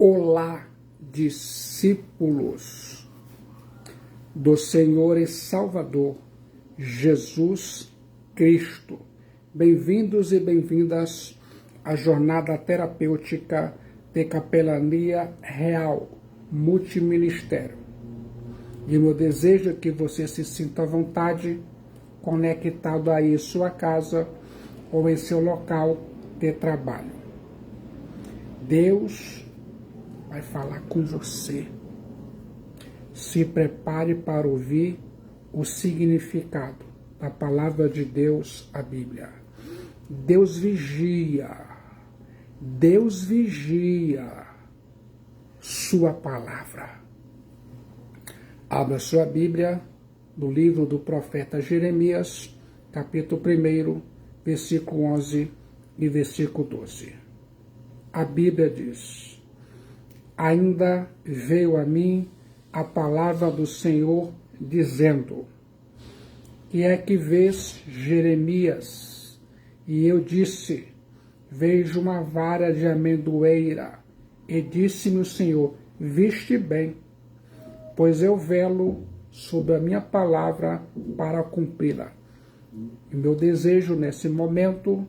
Olá, discípulos do Senhor e Salvador Jesus Cristo. Bem-vindos e bem-vindas à jornada terapêutica de Capelania Real Multiministério. E meu desejo é que você se sinta à vontade, conectado aí em sua casa ou em seu local de trabalho. Deus vai falar com você. Se prepare para ouvir o significado da palavra de Deus, a Bíblia. Deus vigia sua palavra. Abra sua Bíblia no livro do profeta Jeremias, capítulo 1, versículo 11 e versículo 12. A Bíblia diz: ainda veio a mim a palavra do Senhor, dizendo: que é que vês, Jeremias? E eu disse: vejo uma vara de amendoeira. E disse-me o Senhor: viste bem, pois eu velo sobre a minha palavra para cumpri-la. E meu desejo nesse momento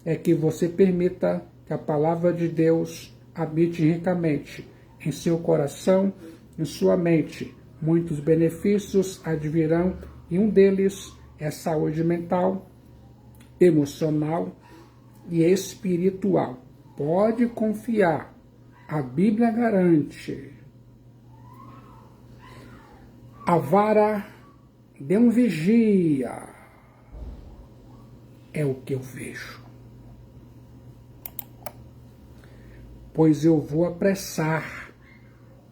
é que você permita que a palavra de Deus habite ricamente em seu coração, em sua mente. Muitos benefícios advirão, e um deles é saúde mental, emocional e espiritual. Pode confiar, a Bíblia garante. A vara de um vigia é o que eu vejo. Pois eu vou apressar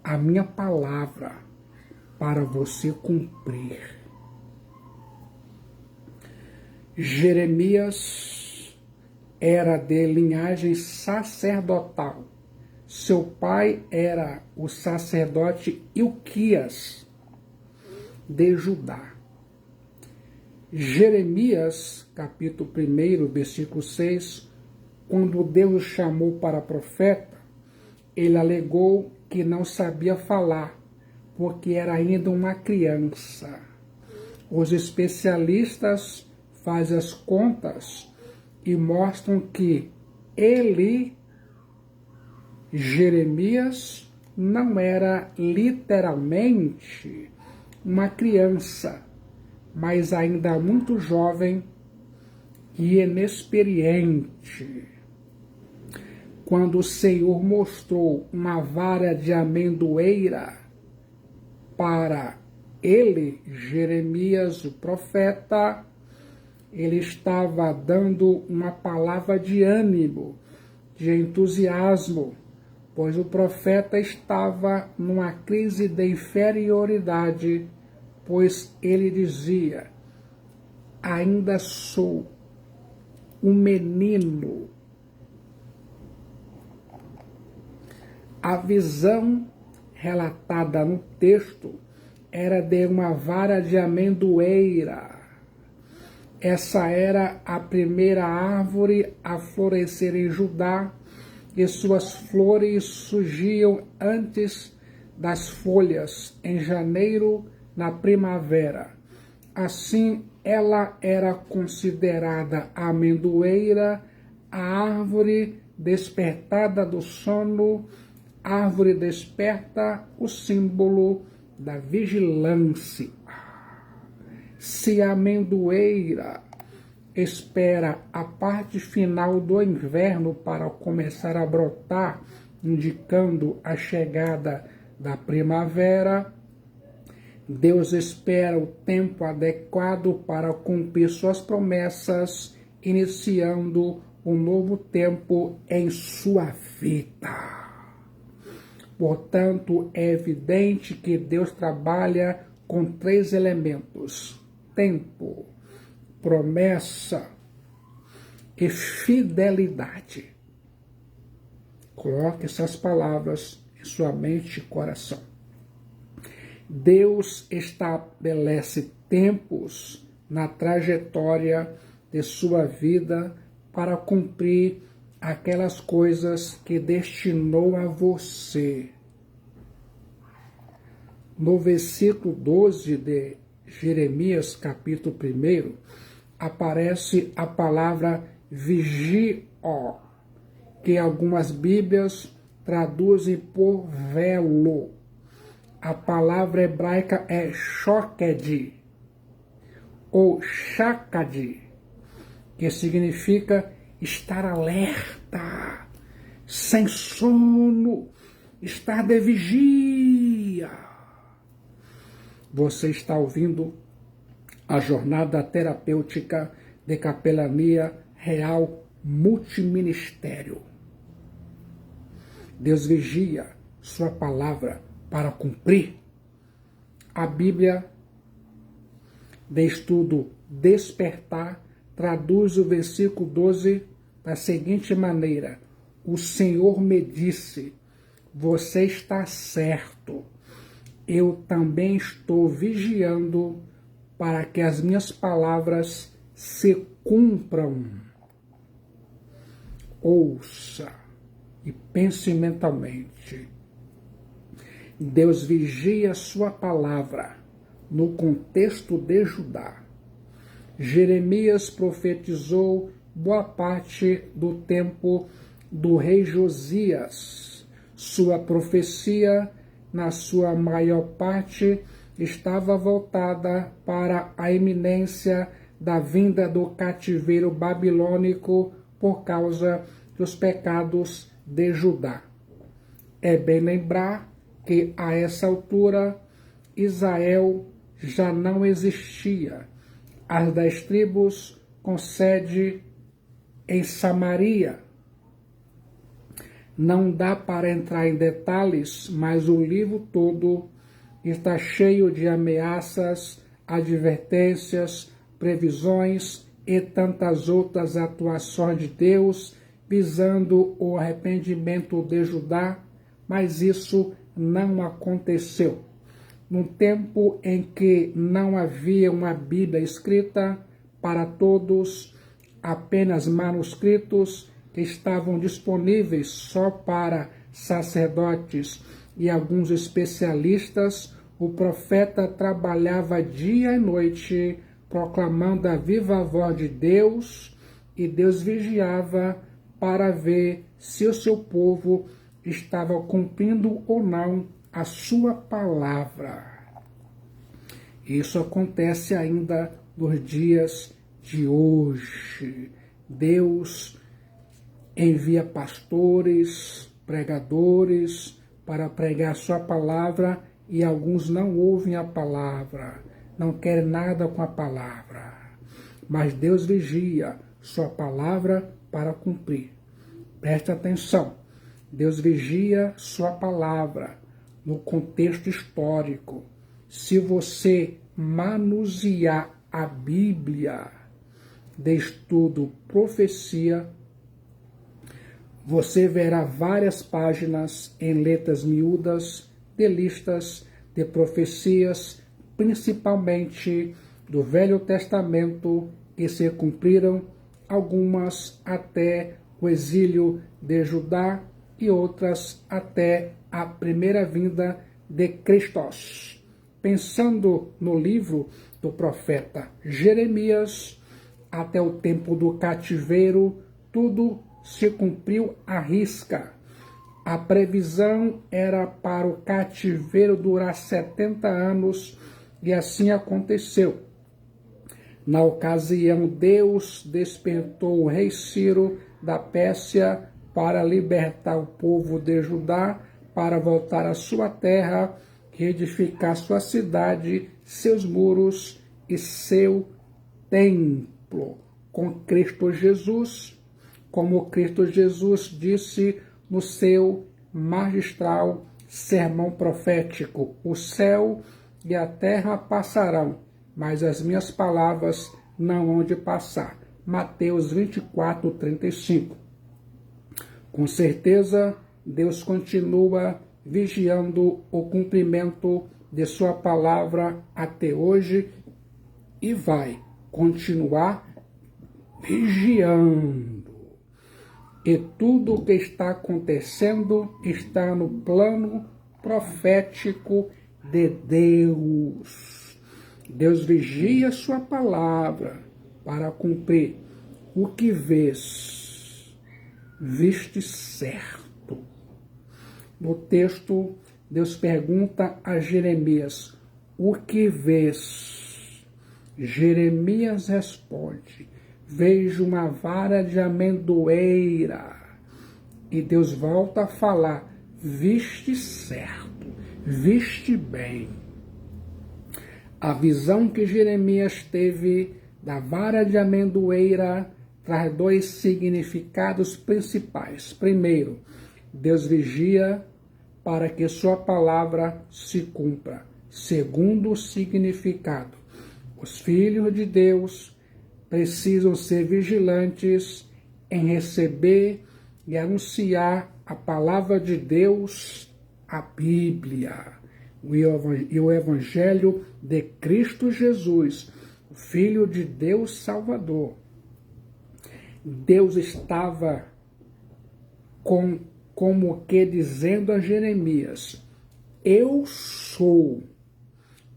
a minha palavra para você cumprir. Jeremias era de linhagem sacerdotal. Seu pai era o sacerdote Ilquias, de Judá. Jeremias, capítulo 1, versículo 6, quando Deus o chamou para profeta, ele alegou que não sabia falar, porque era ainda uma criança. Os especialistas fazem as contas e mostram que ele, Jeremias, não era literalmente uma criança, mas ainda muito jovem e inexperiente. Quando o Senhor mostrou uma vara de amendoeira para ele, Jeremias, o profeta, ele estava dando uma palavra de ânimo, de entusiasmo, pois o profeta estava numa crise de inferioridade, pois ele dizia: ainda sou um menino. A visão relatada no texto era de uma vara de amendoeira. Essa era a primeira árvore a florescer em Judá, e suas flores surgiam antes das folhas, em janeiro, na primavera. Assim, ela era considerada a amendoeira, a árvore despertada do sono, árvore desperta, o símbolo da vigilância. Se a amendoeira espera a parte final do inverno para começar a brotar, indicando a chegada da primavera, Deus espera o tempo adequado para cumprir suas promessas, iniciando um novo tempo em sua vida. Portanto, é evidente que Deus trabalha com 3 elementos: tempo, promessa e fidelidade. Coloque essas palavras em sua mente e coração. Deus estabelece tempos na trajetória de sua vida para cumprir aquelas coisas que destinou a você. No versículo 12 de Jeremias, capítulo 1, aparece a palavra vigio, que algumas Bíblias traduzem por velo. A palavra hebraica é shoked, ou shakad, que significa estar alerta, sem sono, estar de vigia. Você está ouvindo a jornada terapêutica de capelania real multiministério. Deus vigia sua palavra para cumprir. A Bíblia de estudo Despertar traduz o versículo 12 da seguinte maneira: o Senhor me disse, você está certo. Eu também estou vigiando para que as minhas palavras se cumpram. Ouça e pense mentalmente. Deus vigia sua palavra no contexto de Judá. Jeremias profetizou boa parte do tempo do rei Josias. Sua profecia, na sua maior parte, estava voltada para a iminência da vinda do cativeiro babilônico por causa dos pecados de Judá. É bem lembrar que, a essa altura, Israel já não existia. As 10 tribos com sede em Samaria. Não dá para entrar em detalhes, mas o livro todo está cheio de ameaças, advertências, previsões e tantas outras atuações de Deus visando o arrependimento de Judá, mas isso não aconteceu. Num tempo em que não havia uma Bíblia escrita para todos, apenas manuscritos que estavam disponíveis só para sacerdotes e alguns especialistas, o profeta trabalhava dia e noite proclamando a viva voz de Deus, e Deus vigiava para ver se o seu povo estava cumprindo ou não a sua palavra. Isso acontece ainda nos dias de hoje. Deus envia pastores, pregadores para pregar sua palavra e alguns não ouvem a palavra, não querem nada com a palavra. Mas Deus vigia sua palavra para cumprir. Preste atenção. Deus vigia sua palavra no contexto histórico. Se você manusear a Bíblia de estudo profecia, você verá várias páginas em letras miúdas de listas de profecias, principalmente do Velho Testamento, que se cumpriram, algumas até o exílio de Judá e outras até a primeira vinda de Cristo. Pensando no livro do profeta Jeremias, até o tempo do cativeiro, tudo se cumpriu à risca. A previsão era para o cativeiro durar 70 anos, e assim aconteceu. Na ocasião, Deus despertou o rei Ciro da Pérsia para libertar o povo de Judá, para voltar à sua terra, reedificar sua cidade, seus muros e seu templo. Com Cristo Jesus, como Cristo Jesus disse no seu magistral sermão profético: o céu e a terra passarão, mas as minhas palavras não hão de passar. Mateus 24, 35. Com certeza, Deus continua vigiando o cumprimento de sua palavra até hoje e vai continuar vigiando. E tudo o que está acontecendo está no plano profético de Deus. Deus vigia sua palavra para cumprir. O que vês, viste certo. No texto, Deus pergunta a Jeremias, o que vês? Jeremias responde, vejo uma vara de amendoeira. E Deus volta a falar, viste certo, viste bem. A visão que Jeremias teve da vara de amendoeira traz dois significados principais. Primeiro, Deus vigia para que sua palavra se cumpra. Segundo significado, os filhos de Deus precisam ser vigilantes em receber e anunciar a palavra de Deus, a Bíblia, e o Evangelho de Cristo Jesus, o Filho de Deus Salvador. Deus estava como que dizendo a Jeremias, eu sou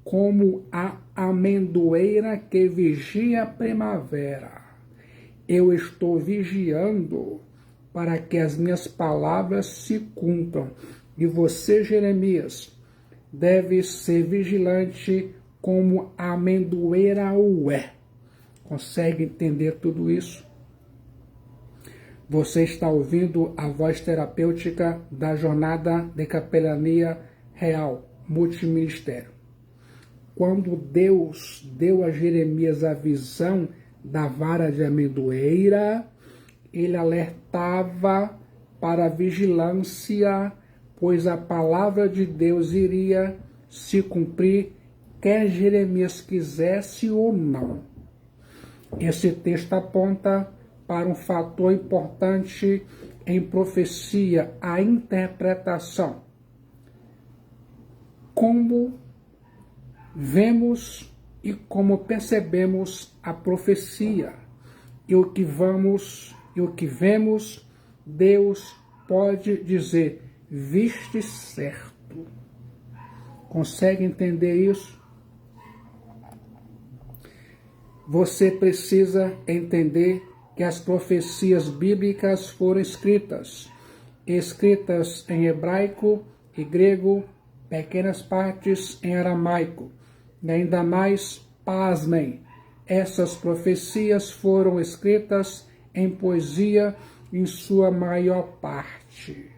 como a amendoeira que vigia a primavera. Eu estou vigiando para que as minhas palavras se cumpram. E você, Jeremias, deve ser vigilante como a amendoeira o é. Consegue entender tudo isso? Você está ouvindo a voz terapêutica da Jornada de Capelania Real, Multiministério. Quando Deus deu a Jeremias a visão da vara de amendoeira, ele alertava para a vigilância, pois a palavra de Deus iria se cumprir, quer Jeremias quisesse ou não. Esse texto aponta para um fator importante em profecia, a interpretação. Como vemos e como percebemos a profecia, e o que vemos, Deus pode dizer, viste certo. Consegue entender isso? Você precisa entender que as profecias bíblicas foram escritas em hebraico e grego, pequenas partes em aramaico. E ainda mais, pasmem, essas profecias foram escritas em poesia em sua maior parte.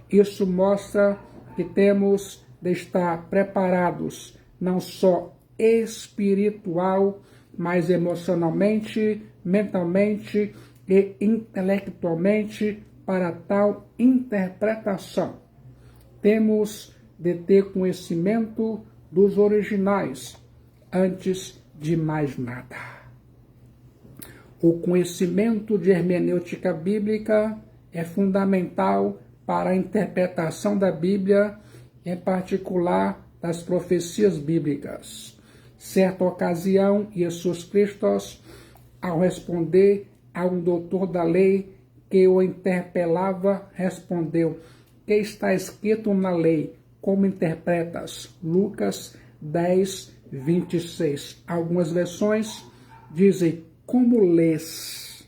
Isso mostra que temos de estar preparados, não só espiritual, mas emocionalmente, mentalmente e intelectualmente para tal interpretação. Temos de ter conhecimento dos originais, antes de mais nada. O conhecimento de hermenêutica bíblica é fundamental para a interpretação da Bíblia, em particular das profecias bíblicas. Certa ocasião, Jesus Cristo, ao responder a um doutor da lei que o interpelava, respondeu, que está escrito na lei? Como interpretas? Lucas 10, 26. Algumas versões dizem, como lês?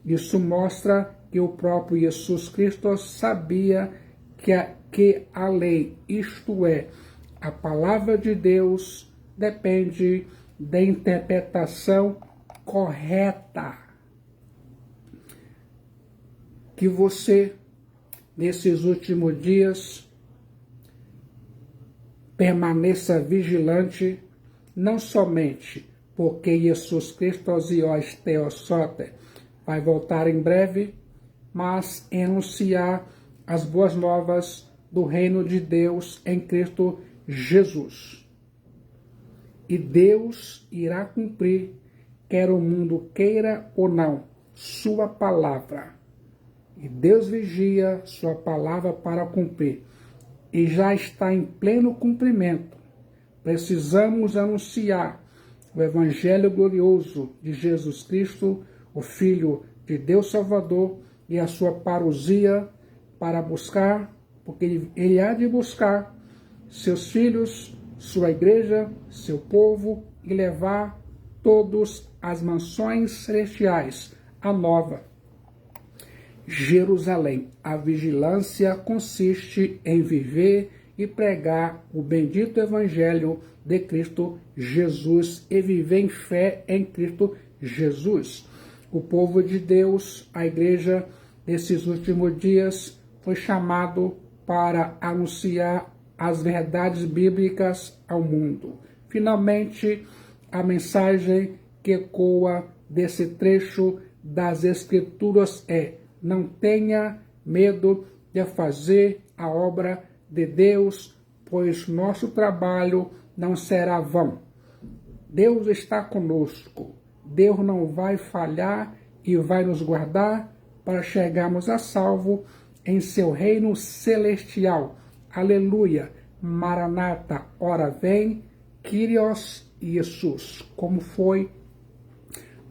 Isso mostra que o próprio Jesus Cristo sabia que a lei, isto é, a palavra de Deus, depende da interpretação correta. Que você, nesses últimos dias, permaneça vigilante, não somente porque Jesus Cristo Osiós Teossote vai voltar em breve, mas em anunciar as boas novas do reino de Deus em Cristo Jesus. E Deus irá cumprir, quer o mundo queira ou não, sua palavra. E Deus vigia sua palavra para cumprir. E já está em pleno cumprimento. Precisamos anunciar o Evangelho glorioso de Jesus Cristo, o Filho de Deus Salvador, e a sua parousia para buscar, porque ele há de buscar seus filhos, sua igreja, seu povo e levar todos às mansões celestiais, a nova Jerusalém. A vigilância consiste em viver e pregar o bendito evangelho de Cristo Jesus e viver em fé em Cristo Jesus. O povo de Deus, a igreja, nesses últimos dias, foi chamado para anunciar as verdades bíblicas ao mundo. Finalmente, a mensagem que ecoa desse trecho das Escrituras é: não tenha medo de fazer a obra de Deus, pois nosso trabalho não será vão. Deus está conosco. Deus não vai falhar e vai nos guardar para chegarmos a salvo em seu reino celestial. Aleluia. Maranata, ora vem, Kyrios Jesus. Como foi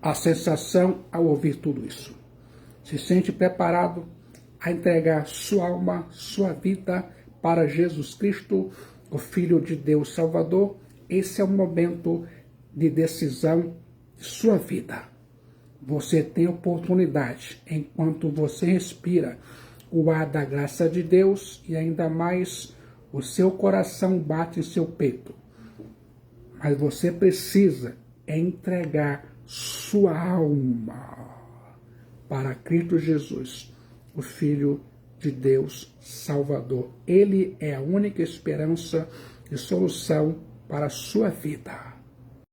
a sensação ao ouvir tudo isso? Se sente preparado a entregar sua alma, sua vida para Jesus Cristo, o Filho de Deus Salvador? Esse é o momento de decisão de sua vida. Você tem oportunidade, enquanto você respira o ar da graça de Deus e ainda mais o seu coração bate em seu peito. Mas você precisa entregar sua alma para Cristo Jesus, o Filho de Deus Salvador. Ele é a única esperança e solução para a sua vida.